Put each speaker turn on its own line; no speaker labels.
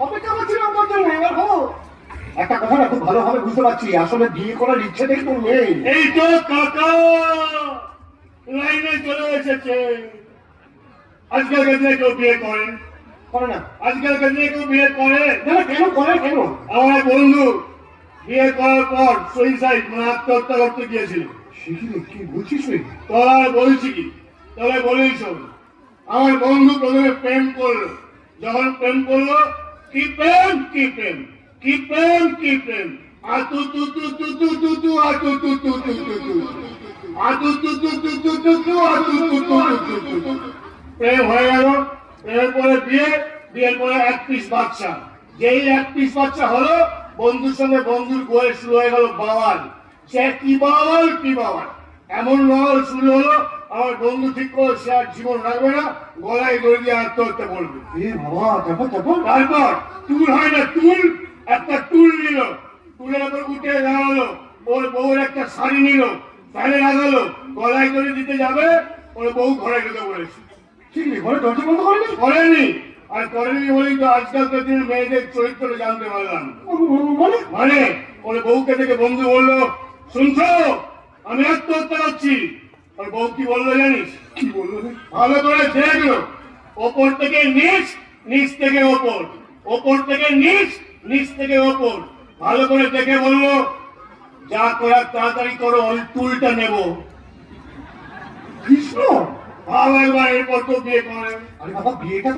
অপেক্ষা করছিলাম তোর জন্য, এবার হো। একটা কথা না খুব ভালোভাবে বুঝতে পারছি, আসলে বিয়ে করার ইচ্ছেটাই তোর নেই।
এই তো কাকা লাইনে চলে এসেছে। আজকালকার দিনে কেউ বিয়ে করে?
করে না।
আজকালকার দিনে কেউ বিয়ে করে?
না না, কেন করে কেন?
আমার বন্ধু বিয়ে করার পর সুইসাইড মানে আত্মহত্যা করতে গিয়েছিল।
শিখিরে কি বলছিস তুই?
তোরা বলছি কি, তবে বলেই শোন। আমার বন্ধু প্রথমে প্রেম করলো। যখন প্রেম করলো, কি প্রেম কি প্রেম, কি প্রেম কি প্রেম, আতু তু তু তু তু তু তু আতু তু তু তু তু তু আতু তু তু তু তু তু তু আতু তু তু তু তু তু। প্রেম হয়ে গেল। প্রেমের পরে বিয়ে, বিয়ের পরে এক পিস বাচ্চা। যেই এক পিস বাচ্চা হলো, বন্ধুর সঙ্গে বন্ধুর গোয়ে শুরু হয়ে গেল বাওয়াল। সে কি বাওয়াল কি বাওয়াল, এমন বাওয়াল শুরু হলো, আমার বন্ধু ঠিক করে সে আর জীবন রাখবে না, গলায় দড়ি দিয়ে আত্মহত্যা করবে।
এ বাবা, তারপর তারপর?
তারপর টুল হয় না টুল, একটা টুল নিল, টুলের উপর উঠে দাঁড়ালো, ওর বউর একটা শাড়ি নিল, ফ্যানে লাগালো, গলায় দড়ি দিতে যাবে, ওর বউ ঘরে ঢুকে পড়েছে।
ঠিক নেই, ঘরে দরজা বন্ধ করেনি?
করেনি। আর করেনি বলেই তো আজকালকার দিনের মেয়েদের চরিত্রটা জানতে পারলাম।
মানে?
মানে ওর বউকে থেকে বন্ধু বললো, শুনছো আমি আত্মহত্যা করছি। ওর বউ কি বললো জানিস?
কি বললো রে?
ভালো করে দেখলো, ওপর থেকে নিচ, নিচ থেকে ওপর, ওপর থেকে নিচ, নিচ থেকে ওপর, ভালো করে দেখে বললো, যা করার তাড়াতাড়ি করো, ওই টুলটা নেবো।
কৃষ্ণ!
ভালো একবার, এরপর তো বিয়ে করে।
আরে বাবা, বিয়েটা